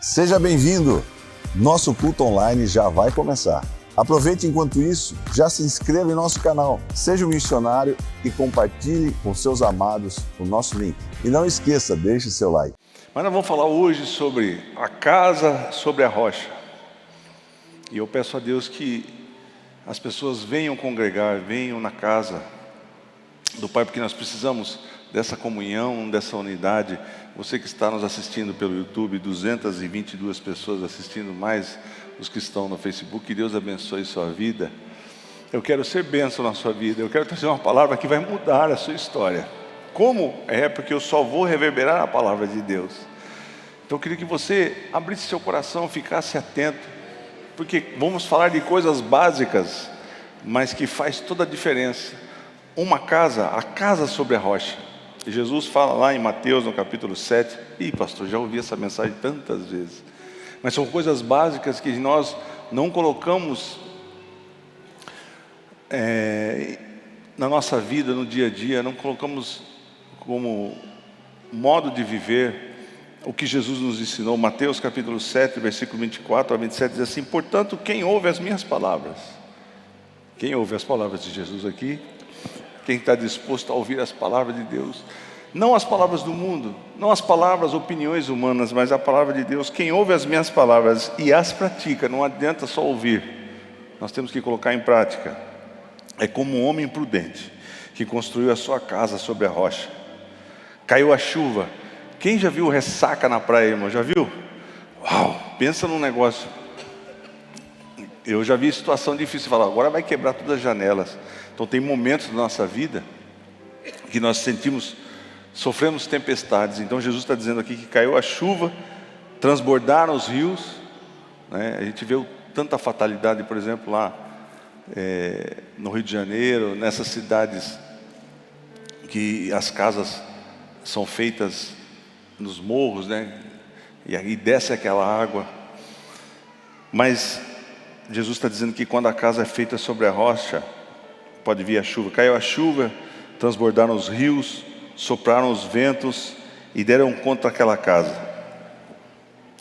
Seja bem-vindo! Nosso culto online já vai começar. Aproveite enquanto isso, já se inscreva em nosso canal, seja um missionário e compartilhe com seus amados o nosso link. E não esqueça, deixe seu like. Mas nós vamos falar hoje sobre a casa sobre a rocha. E eu peço a Deus que as pessoas venham congregar, venham na casa do Pai, porque nós precisamos dessa comunhão, dessa unidade. Você que está nos assistindo pelo YouTube, 222 pessoas assistindo, mais os que estão no Facebook, que Deus abençoe sua vida. Eu quero ser bênção na sua vida, eu quero trazer uma palavra que vai mudar a sua história. Como? Porque eu só vou reverberar a palavra de Deus. Então eu queria que você abrisse seu coração, ficasse atento, porque vamos falar de coisas básicas, mas que faz toda a diferença. Uma casa, a casa sobre a rocha. Jesus fala lá em Mateus, no capítulo 7. Ih, pastor, já ouvi essa mensagem tantas vezes. Mas são coisas básicas que nós não colocamos na nossa vida, no dia a dia, não colocamos como modo de viver o que Jesus nos ensinou. Mateus capítulo 7, versículo 24 a 27 diz assim: portanto, quem ouve as minhas palavras, quem ouve as palavras de Jesus aqui, quem está disposto a ouvir as palavras de Deus, não as palavras do mundo, não as palavras, opiniões humanas, mas a palavra de Deus. Quem ouve as minhas palavras e as pratica, não adianta só ouvir, nós temos que colocar em prática. É como um homem prudente que construiu a sua casa sobre a rocha. Caiu a chuva. Quem já viu ressaca na praia, irmão? Já viu? Uau, pensa num negócio. Eu já vi situação difícil, falar, agora vai quebrar todas as janelas. Então tem momentos da nossa vida que nós sofremos tempestades. Então Jesus está dizendo aqui que caiu a chuva, transbordaram os rios, né? A gente vê tanta fatalidade, por exemplo, lá no Rio de Janeiro, nessas cidades que as casas são feitas nos morros, né? E aí desce aquela água. Mas Jesus está dizendo que quando a casa é feita sobre a rocha, pode vir a chuva. Caiu a chuva, transbordaram os rios, sopraram os ventos e deram contra aquela casa.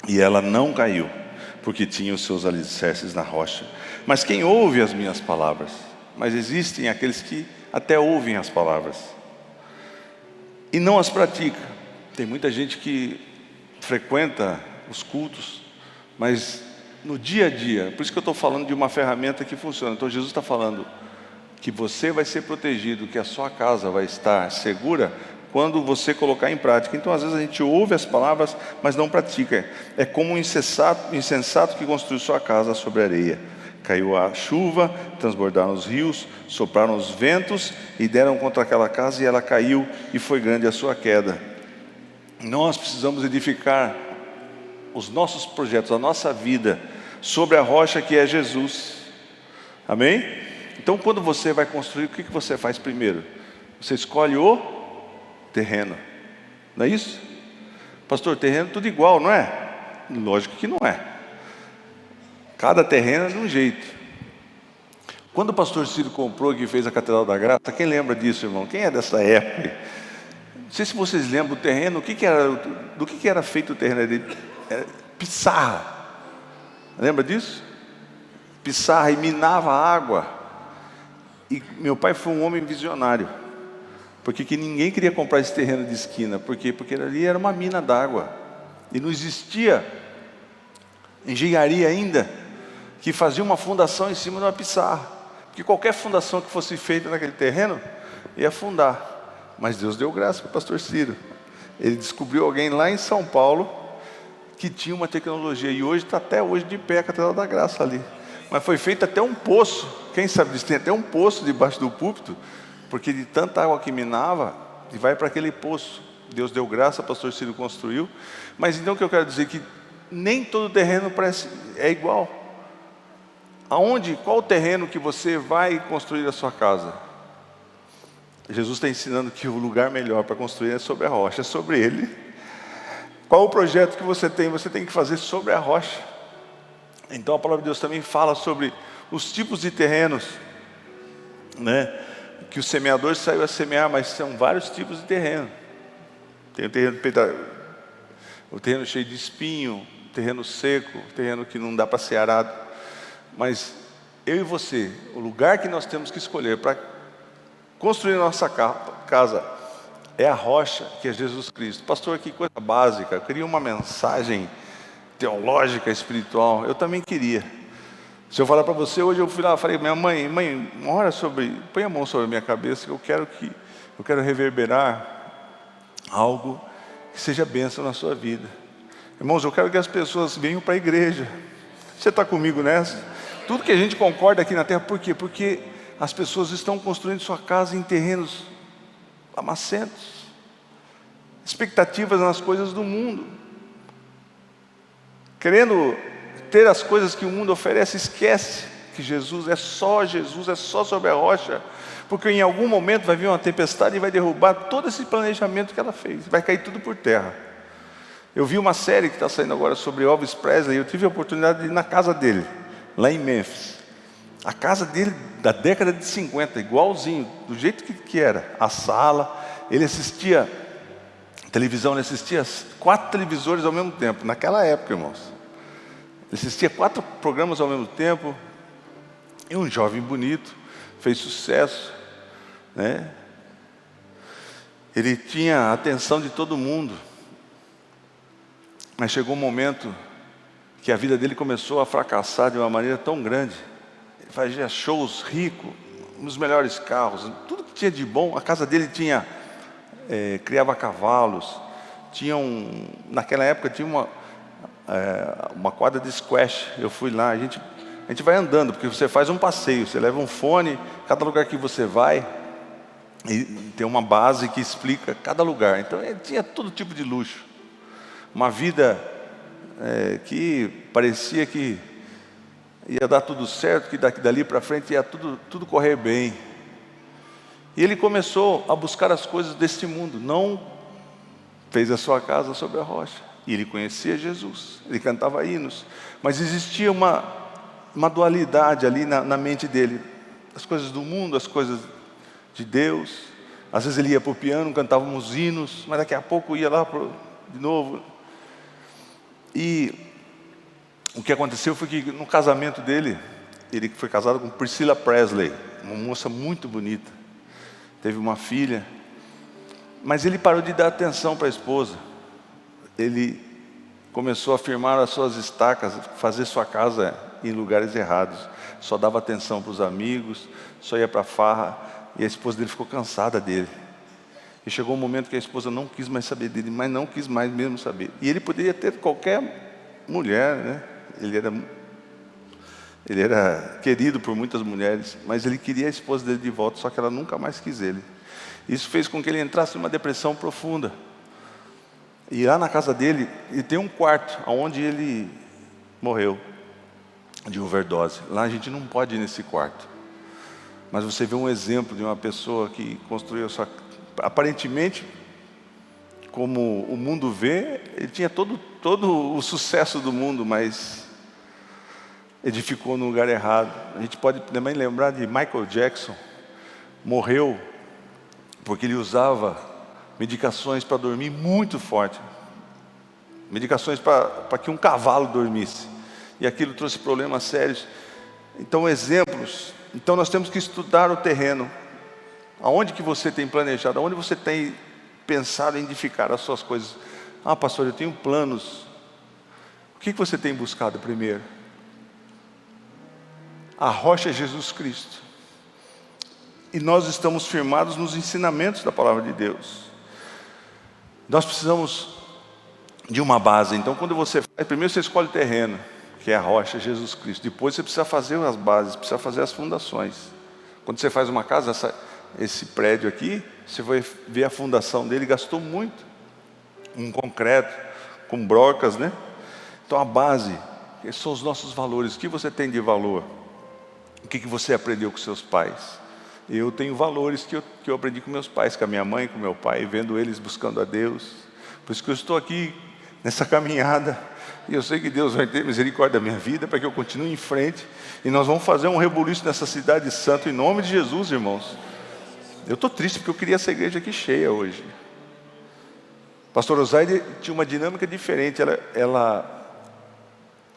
E ela não caiu, porque tinha os seus alicerces na rocha. Mas quem ouve as minhas palavras? Mas existem aqueles que até ouvem as palavras e não as pratica. Tem muita gente que frequenta os cultos, mas no dia a dia, por isso que eu estou falando de uma ferramenta que funciona. Então Jesus está falando que você vai ser protegido, que a sua casa vai estar segura quando você colocar em prática. Então às vezes a gente ouve as palavras, mas não pratica. É como um insensato que construiu sua casa sobre areia. Caiu a chuva, transbordaram os rios, sopraram os ventos e deram contra aquela casa, e ela caiu, e foi grande a sua queda. Nós precisamos edificar os nossos projetos, a nossa vida, sobre a rocha que é Jesus. Amém? Então quando você vai construir, o que você faz primeiro? Você escolhe o terreno, não é isso? Pastor, terreno tudo igual, não é? Lógico que não é. Cada terreno é de um jeito. Quando o pastor Ciro comprou e fez a Catedral da Graça, quem lembra disso, irmão? Quem é dessa época? Não sei se vocês lembram do terreno, do que era feito o terreno dele? Pissarra. Lembra disso? Pissarra, e minava a água. E meu pai foi um homem visionário, porque que ninguém queria comprar esse terreno de esquina. Por quê? Porque ali era uma mina d'água, e não existia engenharia ainda que fazia uma fundação em cima de uma pissarra, porque qualquer fundação que fosse feita naquele terreno ia afundar. Mas Deus deu graça para o pastor Ciro. Ele descobriu alguém lá em São Paulo que tinha uma tecnologia, e hoje está até hoje de pé a Catedral da Graça ali. Mas foi feito até um poço. Quem sabe disso? Tem até um poço debaixo do púlpito, porque de tanta água que minava, e vai para aquele poço. Deus deu graça, o pastor Ciro construiu. Mas então o que eu quero dizer é que nem todo terreno é igual. Qual o terreno que você vai construir a sua casa? Jesus está ensinando que o lugar melhor para construir é sobre a rocha, é sobre Ele. Qual o projeto que você tem? Você tem que fazer sobre a rocha. Então a palavra de Deus também fala sobre os tipos de terrenos, né? Que o semeador saiu a semear, mas são vários tipos de terreno. Tem o terreno cheio de espinho, terreno seco, terreno que não dá para ser arado. Mas eu e você, o lugar que nós temos que escolher para construir a nossa casa é a rocha, que é Jesus Cristo. Pastor, que coisa básica, eu queria uma mensagem teológica, espiritual. Eu também queria. Se eu falar para você, hoje eu fui lá e falei, minha mãe, ora põe a mão sobre a minha cabeça, que eu quero reverberar algo que seja bênção na sua vida. Irmãos, eu quero que as pessoas venham para a igreja. Você está comigo nessa? Tudo que a gente concorda aqui na terra, por quê? Porque as pessoas estão construindo sua casa em terrenos lamacentos, expectativas nas coisas do mundo, querendo ter as coisas que o mundo oferece, esquece que Jesus é só sobre a rocha, porque em algum momento vai vir uma tempestade e vai derrubar todo esse planejamento que ela fez, vai cair tudo por terra. Eu vi uma série que está saindo agora sobre Elvis Presley, eu tive a oportunidade de ir na casa dele, lá em Memphis. A casa dele da década de 50, igualzinho, do jeito que era, a sala, ele assistia televisão, ele assistia 4 televisores ao mesmo tempo, naquela época, irmãos. Ele assistia 4 programas ao mesmo tempo, e um jovem bonito, fez sucesso, né? Ele tinha a atenção de todo mundo, mas chegou um momento que a vida dele começou a fracassar de uma maneira tão grande. Ele fazia shows ricos, nos melhores carros, tudo que tinha de bom. A casa dele tinha, criava cavalos, naquela época tinha uma quadra de squash. Eu fui lá, a gente vai andando, porque você faz um passeio, você leva um fone, cada lugar que você vai, e tem uma base que explica cada lugar. Então ele tinha todo tipo de luxo, uma vida que parecia que ia dar tudo certo, que dali para frente ia tudo correr bem. E ele começou a buscar as coisas deste mundo, não fez a sua casa sobre a rocha. E ele conhecia Jesus, ele cantava hinos, mas existia uma dualidade ali na mente dele, as coisas do mundo, as coisas de Deus. Às vezes ele ia para o piano, cantava uns hinos, mas daqui a pouco ia lá de novo. E o que aconteceu foi que no casamento dele, ele foi casado com Priscilla Presley, uma moça muito bonita, teve uma filha, mas ele parou de dar atenção para a esposa. Ele começou a firmar as suas estacas, fazer sua casa em lugares errados, só dava atenção para os amigos, só ia para a farra, e a esposa dele ficou cansada dele. E chegou um momento que a esposa não quis mais saber dele, mas não quis mais mesmo saber. E ele poderia ter qualquer mulher, né? Ele era querido por muitas mulheres, mas ele queria a esposa dele de volta, só que ela nunca mais quis ele. Isso fez com que ele entrasse numa depressão profunda. E lá na casa dele, ele tem um quarto onde ele morreu de overdose. Lá a gente não pode ir nesse quarto, mas você vê um exemplo de uma pessoa que construiu aparentemente, como o mundo vê, ele tinha todo o sucesso do mundo, mas edificou no lugar errado. A gente pode também lembrar de Michael Jackson, morreu porque ele usava medicações para dormir muito forte, medicações para que um cavalo dormisse, e aquilo trouxe problemas sérios. Então, exemplos. Então nós temos que estudar o terreno. Aonde que você tem planejado? Aonde você tem pensado em edificar as suas coisas? Ah, pastor, eu tenho planos. O que você tem buscado primeiro? A rocha é Jesus Cristo. E nós estamos firmados nos ensinamentos da palavra de Deus. Nós precisamos de uma base. Então, quando você faz, primeiro você escolhe o terreno, que é a rocha, Jesus Cristo. Depois você precisa fazer as bases, precisa fazer as fundações. Quando você faz uma casa, esse prédio aqui, você vai ver a fundação dele, gastou muito, um concreto, com brocas, né? Então a base, esses são os nossos valores. O que você tem de valor? O que você aprendeu com seus pais? Eu tenho valores que eu aprendi com meus pais, com a minha mãe, com meu pai, vendo eles buscando a Deus. Por isso que eu estou aqui nessa caminhada, e eu sei que Deus vai ter misericórdia da minha vida, para que eu continue em frente, e nós vamos fazer um rebuliço nessa cidade santa, em nome de Jesus, irmãos. Eu estou triste porque eu queria essa igreja aqui cheia hoje. Pastor Osaide tinha uma dinâmica diferente, ela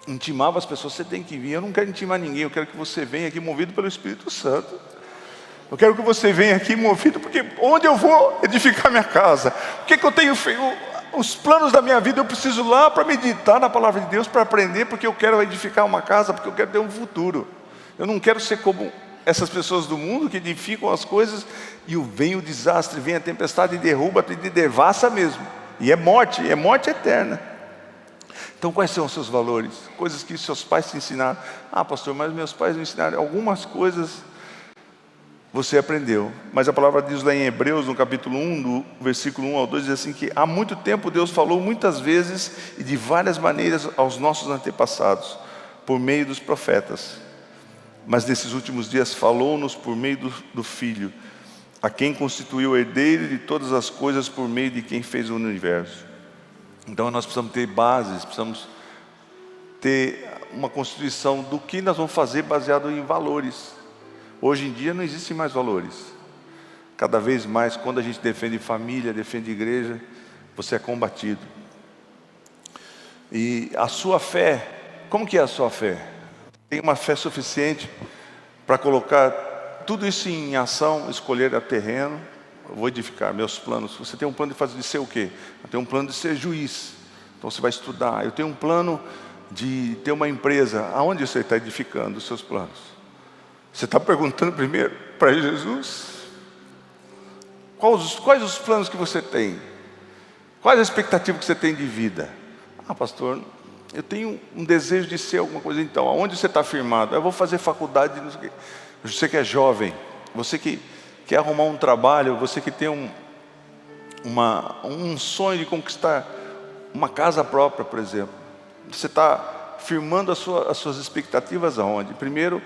intimava as pessoas, você tem que vir. Eu não quero intimar ninguém, eu quero que você venha aqui movido pelo Espírito Santo. Eu quero que você venha aqui movido, porque onde eu vou edificar minha casa? O que eu tenho feito? Os planos da minha vida, eu preciso lá para meditar na palavra de Deus, para aprender, porque eu quero edificar uma casa, porque eu quero ter um futuro. Eu não quero ser como essas pessoas do mundo que edificam as coisas e vem o desastre, vem a tempestade e derruba, e devassa mesmo. E é morte eterna. Então quais são os seus valores? Coisas que seus pais te ensinaram. Ah, pastor, mas meus pais me ensinaram algumas coisas. Você aprendeu, mas a palavra diz lá em Hebreus, no capítulo 1, do versículo 1 ao 2, diz assim que há muito tempo Deus falou muitas vezes e de várias maneiras aos nossos antepassados, por meio dos profetas. Mas nesses últimos dias falou-nos por meio do Filho, a quem constituiu o herdeiro de todas as coisas, por meio de quem fez o universo. Então nós precisamos ter bases, precisamos ter uma constituição do que nós vamos fazer baseado em valores. Hoje em dia não existem mais valores. Cada vez mais, quando a gente defende família, defende igreja, você é combatido. E a sua fé, como que é a sua fé? Tem uma fé suficiente para colocar tudo isso em ação, escolher a terreno? Eu vou edificar meus planos. Você tem um plano de ser o quê? Eu tenho um plano de ser juiz. Então você vai estudar. Eu tenho um plano de ter uma empresa. Aonde você está edificando os seus planos? Você está perguntando primeiro para Jesus? Quais os planos que você tem? Quais a expectativa que você tem de vida? Ah, pastor, eu tenho um desejo de ser alguma coisa. Então, aonde você está firmado? Eu vou fazer faculdade, não sei o quê. Você que é jovem, você que quer arrumar um trabalho, você que tem um sonho de conquistar uma casa própria, por exemplo. Você está firmando as suas expectativas aonde? Primeiro,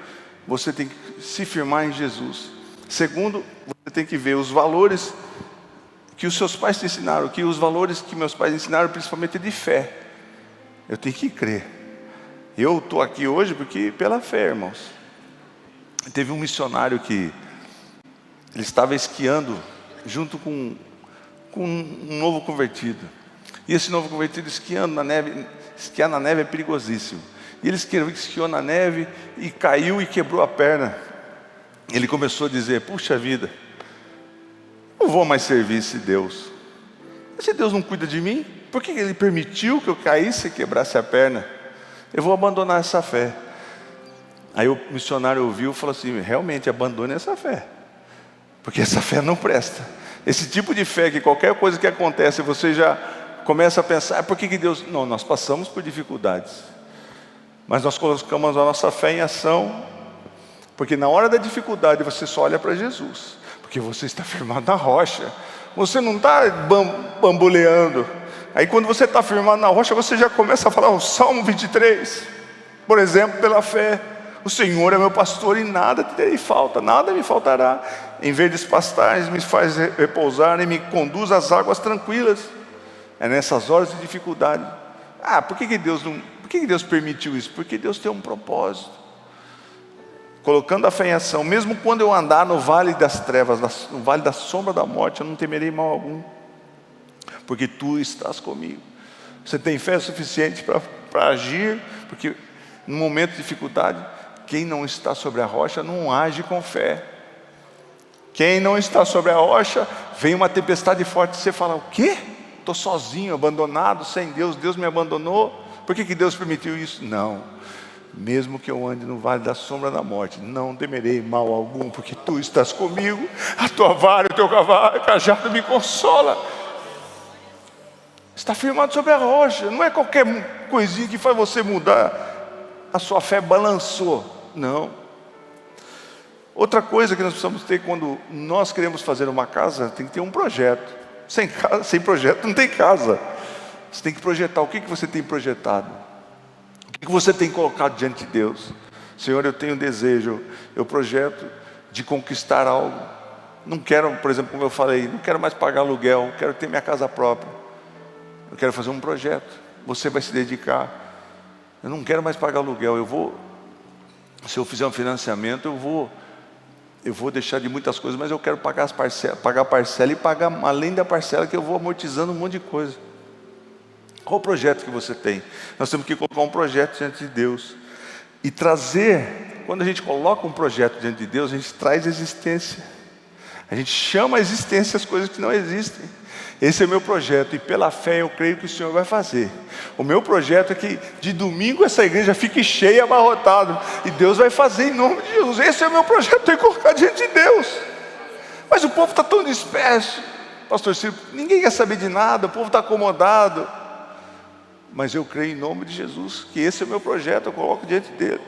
você tem que se firmar em Jesus. Segundo, você tem que ver os valores que os seus pais te ensinaram, que os valores que meus pais ensinaram, principalmente de fé. Eu tenho que crer. Eu estou aqui hoje porque pela fé, irmãos. Teve um missionário que ele estava esquiando junto com um novo convertido. E esse novo convertido esquiando na neve, esquiar na neve é perigosíssimo. E ele esquiou na neve e caiu e quebrou a perna. Ele começou a dizer, puxa vida, não vou mais servir esse Deus. Esse Deus não cuida de mim? Por que Ele permitiu que eu caísse e quebrasse a perna? Eu vou abandonar essa fé. Aí o missionário ouviu e falou assim, realmente abandone essa fé. Porque essa fé não presta. Esse tipo de fé que qualquer coisa que acontece, você já começa a pensar, por que Deus... Não, nós passamos por dificuldades. Mas nós colocamos a nossa fé em ação, porque na hora da dificuldade você só olha para Jesus, porque você está firmado na rocha, você não está bamboleando. Aí quando você está firmado na rocha, você já começa a falar o Salmo 23, por exemplo, pela fé. O Senhor é meu pastor e nada te terei falta, nada me faltará. Em verdes pastagens me faz repousar e me conduz às águas tranquilas. É nessas horas de dificuldade. Ah, por que Deus permitiu isso? Porque Deus tem um propósito. Colocando a fé em ação, mesmo quando eu andar no vale das trevas, no vale da sombra da morte, eu não temerei mal algum, porque Tu estás comigo. Você tem fé suficiente para agir, porque no momento de dificuldade, quem não está sobre a rocha não age com fé. Quem não está sobre a rocha, vem uma tempestade forte, você fala, o quê? Estou sozinho, abandonado, sem Deus, Deus me abandonou. Por que Deus permitiu isso? Não, mesmo que eu ande no vale da sombra da morte, não temerei mal algum, porque Tu estás comigo, a Tua vara, o Teu cajado me consola. Está firmado sobre a rocha, não é qualquer coisinha que faz você mudar, a sua fé balançou, não. Outra coisa que nós precisamos ter quando nós queremos fazer uma casa, tem que ter um projeto. Sem projeto não tem casa. Você tem que projetar. O que você tem projetado? O que você tem colocado diante de Deus? Senhor, eu tenho um desejo, eu projeto de conquistar algo. Não quero, por exemplo, como eu falei, não quero mais pagar aluguel, quero ter minha casa própria. Eu quero fazer um projeto. Você vai se dedicar. Eu não quero mais pagar aluguel. Se eu fizer um financiamento, eu vou deixar de muitas coisas, mas eu quero pagar a parcela e pagar além da parcela, que eu vou amortizando um monte de coisa. Qual o projeto que você tem? Nós temos que colocar um projeto diante de Deus. E trazer, quando a gente coloca um projeto diante de Deus, a gente traz existência. A gente chama a existência as coisas que não existem. Esse é o meu projeto, e pela fé eu creio que o Senhor vai fazer. O meu projeto é que de domingo essa igreja fique cheia, abarrotada, e Deus vai fazer em nome de Jesus. Esse é o meu projeto, tem que colocar diante de Deus. Mas o povo está tão disperso, pastor Ciro, ninguém quer saber de nada, o povo está acomodado. Mas eu creio em nome de Jesus, que esse é o meu projeto, eu coloco diante dele.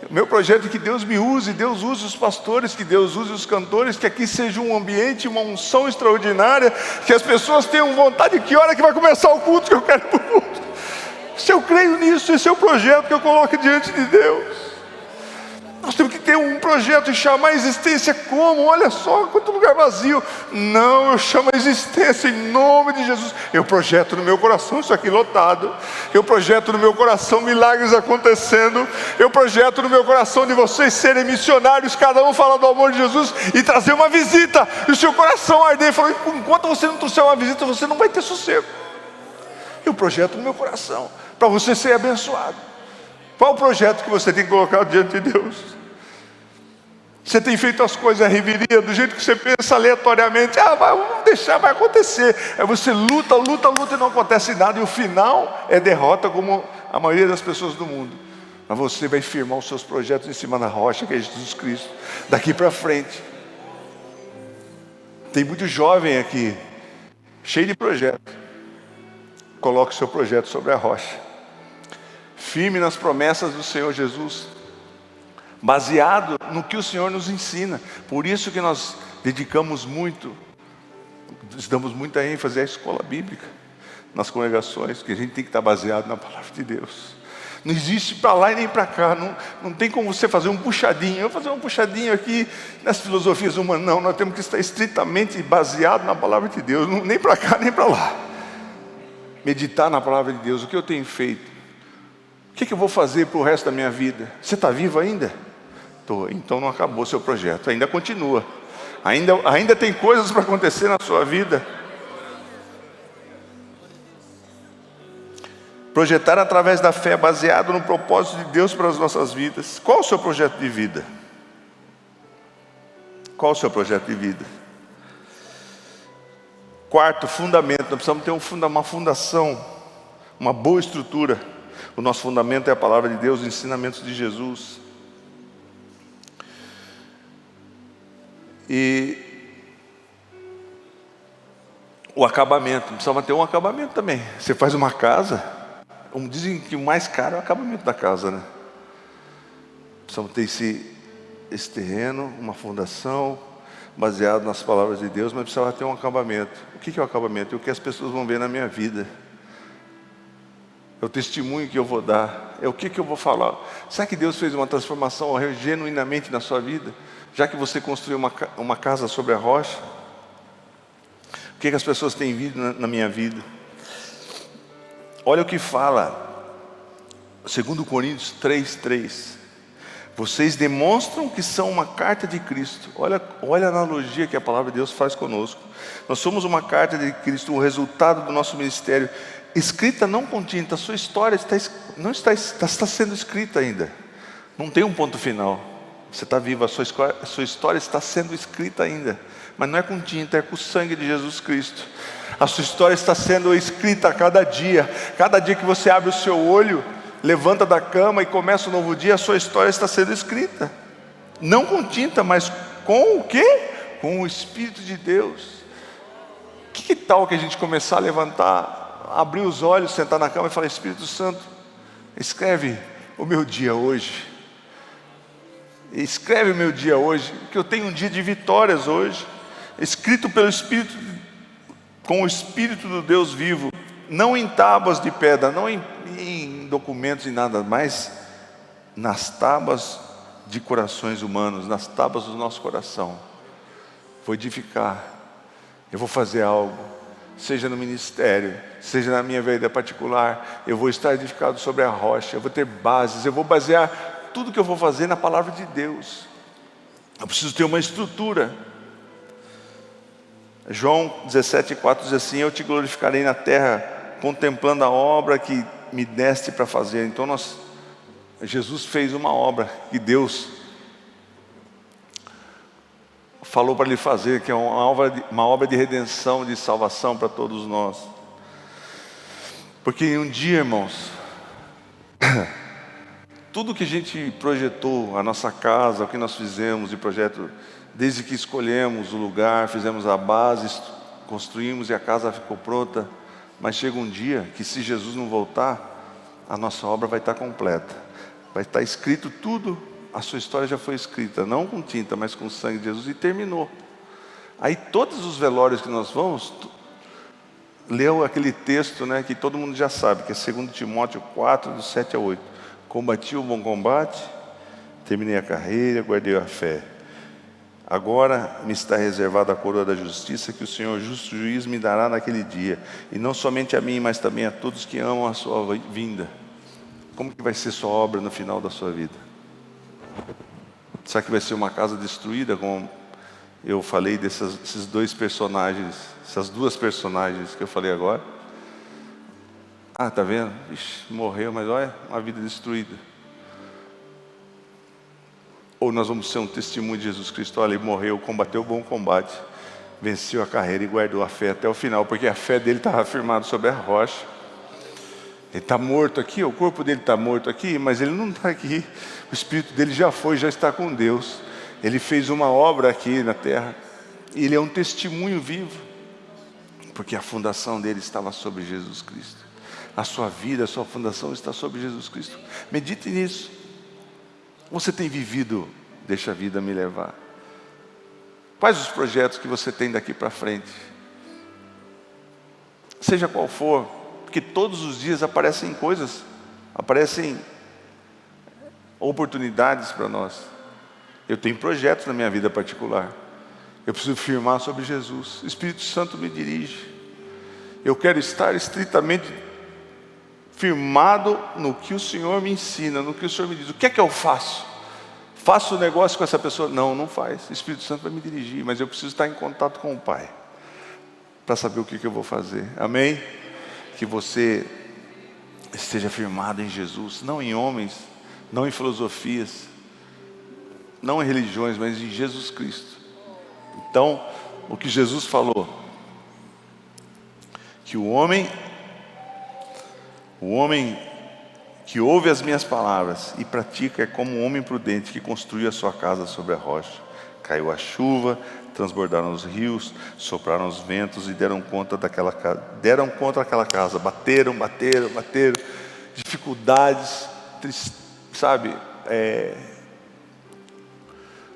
O meu projeto é que Deus me use, Deus use os pastores, que Deus use os cantores, que aqui seja um ambiente, uma unção extraordinária, que as pessoas tenham vontade, que hora que vai começar o culto, que eu quero ir para o culto. Se eu creio nisso, esse é o projeto que eu coloco diante de Deus. Nós temos que ter um projeto e chamar a existência como? Olha só, quanto lugar vazio. Não, eu chamo a existência em nome de Jesus. Eu projeto no meu coração isso aqui lotado. Eu projeto no meu coração milagres acontecendo. Eu projeto no meu coração de vocês serem missionários, cada um falar do amor de Jesus e trazer uma visita. E o seu coração arder e falar, enquanto você não trouxer uma visita, você não vai ter sossego. Eu projeto no meu coração, para você ser abençoado. Qual o projeto que você tem que colocar diante de Deus? Você tem feito as coisas à reveria, do jeito que você pensa aleatoriamente, vamos deixar, vai acontecer. Aí você luta e não acontece nada, e o final é derrota, como a maioria das pessoas do mundo. Mas você vai firmar os seus projetos em cima da rocha, que é Jesus Cristo, daqui para frente. Tem muito jovem aqui, cheio de projeto. Coloque o seu projeto sobre a rocha, firme nas promessas do Senhor Jesus, baseado no que o Senhor nos ensina. Por isso que nós dedicamos muito, damos muita ênfase à escola bíblica nas congregações, que a gente tem que estar baseado na palavra de Deus. Não existe para lá e nem para cá, não tem como você fazer um puxadinho. Eu vou fazer um puxadinho aqui nas filosofias humanas. Não, nós temos que estar estritamente baseado na palavra de Deus, nem para cá nem para lá. Meditar na palavra de Deus, o que eu tenho feito? O que eu vou fazer para o resto da minha vida? Você está vivo ainda? Estou. Então não acabou seu projeto, ainda continua. Ainda tem coisas para acontecer na sua vida. Projetar através da fé, baseado no propósito de Deus para as nossas vidas. Qual o seu projeto de vida? Qual o seu projeto de vida? Quarto, fundamento. Nós precisamos ter uma fundação, uma boa estrutura. O nosso fundamento é a palavra de Deus, os ensinamentos de Jesus. E o acabamento, precisava ter um acabamento também. Você faz uma casa, dizem que o mais caro é o acabamento da casa, né? Precisamos ter esse terreno, uma fundação, baseado nas palavras de Deus, mas precisava ter um acabamento. O que é o acabamento? É o que as pessoas vão ver na minha vida. É o testemunho que eu vou dar. É o que eu vou falar. Será que Deus fez uma transformação genuinamente na sua vida? Já que você construiu uma casa sobre a rocha? O que as pessoas têm visto na minha vida? Olha o que fala 2 Coríntios 3:3. Vocês demonstram que são uma carta de Cristo. Olha a analogia que a palavra de Deus faz conosco. Nós somos uma carta de Cristo, o resultado do nosso ministério, escrita não com tinta. A sua história está sendo escrita ainda. Não tem um ponto final. Você está vivo, a sua história está sendo escrita ainda. Mas não é com tinta, é com o sangue de Jesus Cristo. A sua história está sendo escrita a cada dia. Cada dia que você abre o seu olho, levanta da cama e começa um novo dia, a sua história está sendo escrita. Não com tinta, mas com o quê? Com o Espírito de Deus. Que tal que a gente começar a levantar, abrir os olhos, sentar na cama e falar: Espírito Santo, escreve o meu dia hoje. Escreve o meu dia hoje, que eu tenho um dia de vitórias hoje, escrito pelo Espírito, com o Espírito do Deus vivo, não em tábuas de pedra, não em documentos e nada, mas nas tábuas de corações humanos, nas tábuas do nosso coração. Vou edificar, eu vou fazer algo, seja no ministério, seja na minha vida particular, eu vou estar edificado sobre a rocha, eu vou ter bases, eu vou basear tudo que eu vou fazer na palavra de Deus. Eu preciso ter uma estrutura. João 17:4 diz assim: eu te glorificarei na terra contemplando a obra que me deste para fazer. Então Jesus fez uma obra que Deus falou para ele fazer, que é uma obra de redenção, de salvação para todos nós. Porque um dia, irmãos, tudo que a gente projetou, a nossa casa, o que nós fizemos de projeto, desde que escolhemos o lugar, fizemos a base, construímos e a casa ficou pronta, mas chega um dia que, se Jesus não voltar, a nossa obra vai estar completa, vai estar escrito tudo, a sua história já foi escrita, não com tinta, mas com o sangue de Jesus, e terminou. Aí todos os velórios que nós vamos, leu aquele texto, né, que todo mundo já sabe, que é 2 Timóteo 4, do 7 a 8. Combati o bom combate, terminei a carreira, guardei a fé. Agora me está reservada a coroa da justiça, que o Senhor justo juiz me dará naquele dia. E não somente a mim, mas também a todos que amam a sua vinda. Como que vai ser sua obra no final da sua vida? Será que vai ser uma casa destruída, como eu falei desses dois personagens, essas duas personagens que eu falei agora? Ah, tá vendo? Ixi, morreu, mas olha, uma vida destruída. Ou nós vamos ser um testemunho de Jesus Cristo. Olha, ele morreu, combateu o bom combate, venceu a carreira e guardou a fé até o final, porque a fé dele estava firmada sobre a rocha. Ele está morto aqui, o corpo dele está morto aqui, mas ele não está aqui. O espírito dele já foi, já está com Deus. Ele fez uma obra aqui na terra. E ele é um testemunho vivo, porque a fundação dele estava sobre Jesus Cristo. A sua vida, a sua fundação está sobre Jesus Cristo. Medite nisso. Você tem vivido, deixa a vida me levar. Quais os projetos que você tem daqui para frente? Seja qual for, porque todos os dias aparecem coisas, aparecem oportunidades para nós. Eu tenho projetos na minha vida particular. Eu preciso firmar sobre Jesus. O Espírito Santo me dirige. Eu quero estar estritamente firmado no que o Senhor me ensina, no que o Senhor me diz. O que é que eu faço? Faço negócio com essa pessoa? Não, não faz. O Espírito Santo vai me dirigir, mas eu preciso estar em contato com o Pai para saber o que eu vou fazer. Amém? Que você esteja firmado em Jesus, não em homens, não em filosofias, não em religiões, mas em Jesus Cristo. Então, o que Jesus falou, que o homem que ouve as minhas palavras e pratica é como um homem prudente que construiu a sua casa sobre a rocha. Caiu a chuva, transbordaram os rios, sopraram os ventos e deram contra aquela casa. Bateram. Dificuldades, sabe,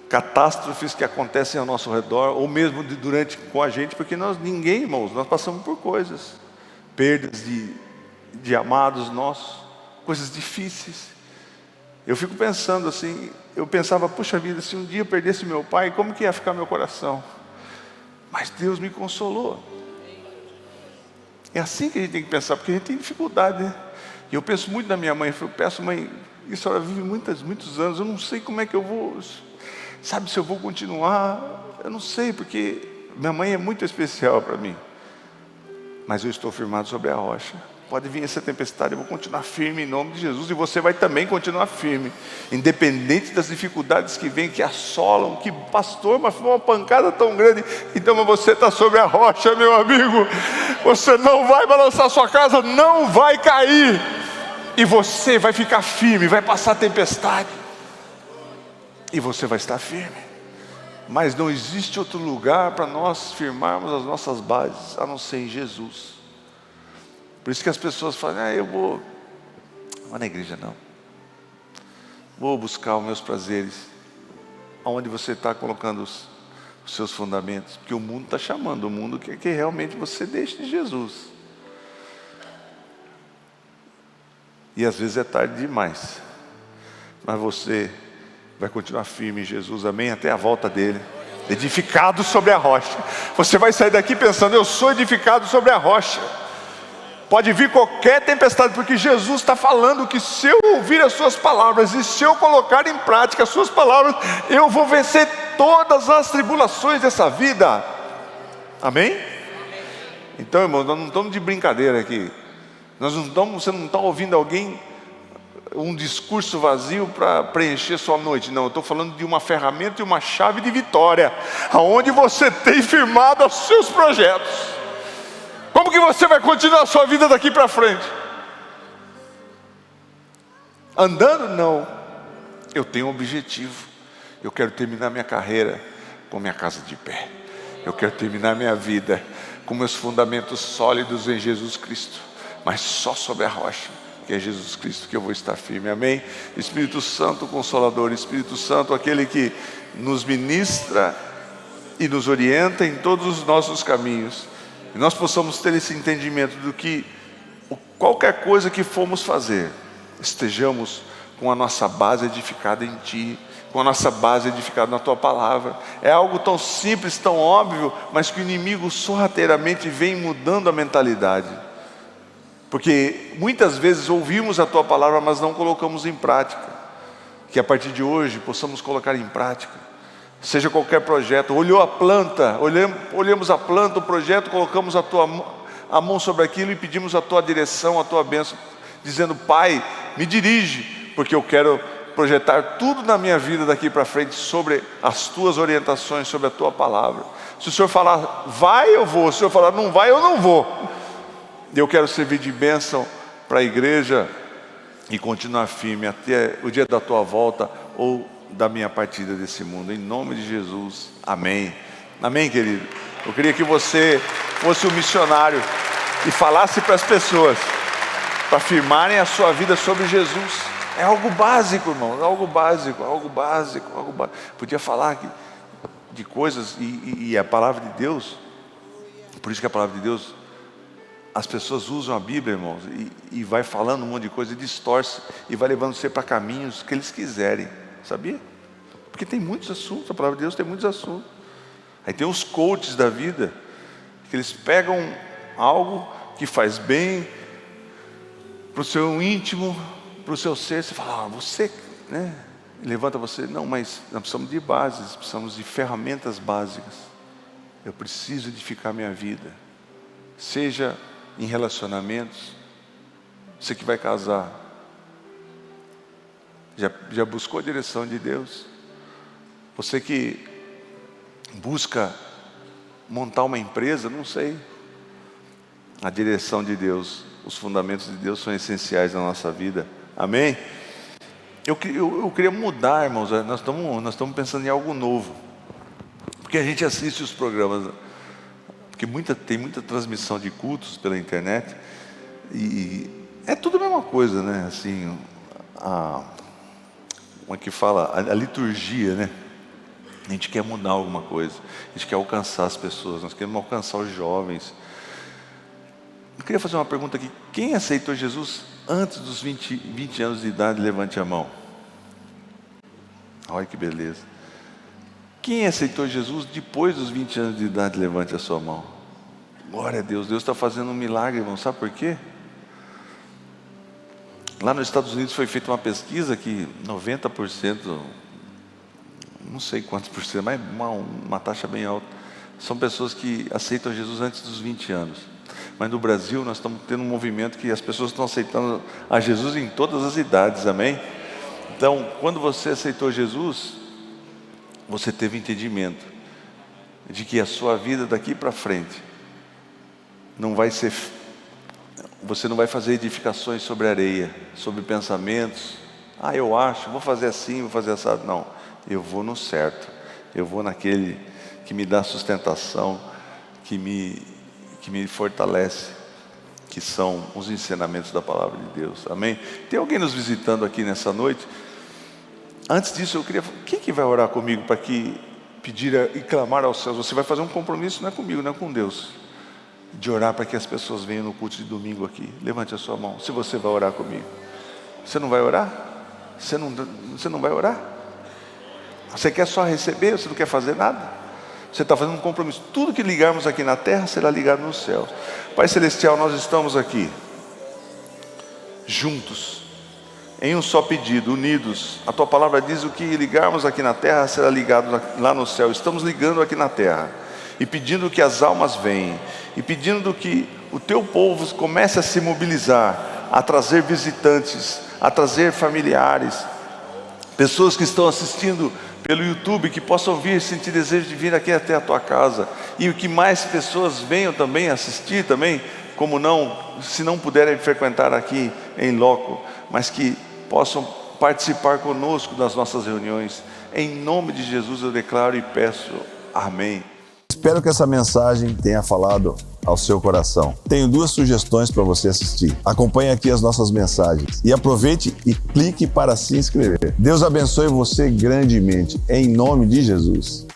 catástrofes que acontecem ao nosso redor, ou mesmo durante com a gente, porque ninguém, irmãos, nós passamos por coisas, perdas de amados nossos, coisas difíceis. Eu fico pensando assim, eu pensava, puxa vida, se um dia eu perdesse meu pai, como que ia ficar meu coração? Mas Deus me consolou. É assim que a gente tem que pensar, porque a gente tem dificuldade, né? E eu penso muito na minha mãe, eu peço, mãe, a senhora vive muitos anos, eu não sei como é que eu vou, sabe, se eu vou continuar, eu não sei, porque minha mãe é muito especial para mim. Mas eu estou firmado sobre a rocha. Pode vir essa tempestade, eu vou continuar firme em nome de Jesus. E você vai também continuar firme, independente das dificuldades que vêm, que assolam, que pastor, mas foi uma pancada tão grande. Então, mas você está sobre a rocha, meu amigo. Você não vai balançar sua casa, não vai cair. E você vai ficar firme, vai passar a tempestade. E você vai estar firme. Mas não existe outro lugar para nós firmarmos as nossas bases, a não ser em Jesus. Por isso que as pessoas falam, eu vou na igreja não. Vou buscar os meus prazeres. Aonde você está colocando os seus fundamentos? Porque o mundo está chamando, o mundo quer que realmente você deixe de Jesus. E às vezes é tarde demais. Mas você vai continuar firme em Jesus, amém? Até a volta dele. Edificado sobre a rocha. Você vai sair daqui pensando, eu sou edificado sobre a rocha. Pode vir qualquer tempestade, porque Jesus está falando que se eu ouvir as suas palavras e se eu colocar em prática as suas palavras, eu vou vencer todas as tribulações dessa vida. Amém? Então, irmãos, nós não estamos de brincadeira aqui. Você não está ouvindo alguém, um discurso vazio para preencher sua noite. Não, eu estou falando de uma ferramenta e uma chave de vitória, aonde você tem firmado os seus projetos. Como que você vai continuar a sua vida daqui para frente? Andando? Não. Eu tenho um objetivo. Eu quero terminar minha carreira com minha casa de pé. Eu quero terminar minha vida com meus fundamentos sólidos em Jesus Cristo, mas só sobre a rocha, que é Jesus Cristo, que eu vou estar firme. Amém? Espírito Santo Consolador, Espírito Santo, aquele que nos ministra e nos orienta em todos os nossos caminhos, e nós possamos ter esse entendimento do que qualquer coisa que formos fazer, estejamos com a nossa base edificada em Ti, com a nossa base edificada na Tua Palavra. É algo tão simples, tão óbvio, mas que o inimigo sorrateiramente vem mudando a mentalidade, porque muitas vezes ouvimos a Tua Palavra, mas não colocamos em prática. Que a partir de hoje possamos colocar em prática, seja qualquer projeto. Olhou a planta, olhamos a planta, o projeto, colocamos a mão sobre aquilo e pedimos a Tua direção, a Tua bênção, dizendo: Pai, me dirige, porque eu quero projetar tudo na minha vida daqui para frente sobre as Tuas orientações, sobre a Tua Palavra. Se o Senhor falar vai, eu vou. Se o Senhor falar não vai, eu não vou. Eu quero servir de bênção para a igreja e continuar firme até o dia da Tua volta ou da minha partida desse mundo, em nome de Jesus, amém. Amém, querido? Eu queria que você fosse um missionário e falasse para as pessoas, para firmarem a sua vida sobre Jesus. É algo básico, irmão, é algo básico. Podia falar de coisas, e a palavra de Deus, por isso que a palavra de Deus, as pessoas usam a Bíblia, irmãos, e vai falando um monte de coisa, e distorce, e vai levando você para caminhos que eles quiserem, sabia? Porque tem muitos assuntos, a palavra de Deus tem muitos assuntos. Aí tem os coaches da vida, que eles pegam algo que faz bem para o seu íntimo, para o seu ser. Você fala: você, né? Levanta você. Não, mas nós precisamos de bases, precisamos de ferramentas básicas. Eu preciso edificar minha vida, seja em relacionamentos. Você que vai casar, já buscou a direção de Deus? Você que busca montar uma empresa, não sei. A direção de Deus, os fundamentos de Deus são essenciais na nossa vida. Amém? Eu queria mudar, irmãos. Nós estamos pensando em algo novo, porque a gente assiste os programas, porque tem muita transmissão de cultos pela internet, e é tudo a mesma coisa, né? Assim, como é que fala? A liturgia, né? A gente quer mudar alguma coisa, a gente quer alcançar as pessoas, nós queremos alcançar os jovens. Eu queria fazer uma pergunta aqui: quem aceitou Jesus antes dos 20 anos de idade? Levante a mão. Olha que beleza. Quem aceitou Jesus depois dos 20 anos de idade? Levante a sua mão. Glória a Deus. Deus está fazendo um milagre, irmão. Sabe por quê? Lá nos Estados Unidos foi feita uma pesquisa que 90%, não sei quantos por cento, mas uma taxa bem alta, são pessoas que aceitam Jesus antes dos 20 anos. Mas no Brasil nós estamos tendo um movimento que as pessoas estão aceitando a Jesus em todas as idades, amém? Então, quando você aceitou Jesus, você teve entendimento de que a sua vida daqui para frente você não vai fazer edificações sobre areia, sobre pensamentos. Eu acho, vou fazer assim, vou fazer assado. Não, eu vou no certo, eu vou naquele que me dá sustentação, que me fortalece, que são os ensinamentos da palavra de Deus, amém? Tem alguém nos visitando aqui nessa noite? Antes disso, eu queria, quem que vai orar comigo para que pedir e clamar aos céus? Você vai fazer um compromisso, não é comigo, não é com Deus, de orar para que as pessoas venham no culto de domingo aqui. Levante a sua mão, se você vai orar comigo. Você não vai orar? Você não vai orar? Você quer só receber, você não quer fazer nada? Você está fazendo um compromisso. Tudo que ligarmos aqui na terra será ligado nos céus. Pai Celestial, nós estamos aqui juntos, em um só pedido, unidos. A Tua palavra diz: o que ligarmos aqui na terra será ligado lá no céu. Estamos ligando aqui na terra e pedindo que as almas venham, e pedindo que o teu povo comece a se mobilizar, a trazer visitantes, a trazer familiares, pessoas que estão assistindo pelo YouTube, que possam vir, sentir desejo de vir aqui até a tua casa, e que mais pessoas venham também assistir também, como não, se não puderem frequentar aqui em loco, mas que possam participar conosco das nossas reuniões. Em nome de Jesus eu declaro e peço, amém. Espero que essa mensagem tenha falado ao seu coração. Tenho 2 sugestões para você assistir. Acompanhe aqui as nossas mensagens e aproveite e clique para se inscrever. Deus abençoe você grandemente, em nome de Jesus.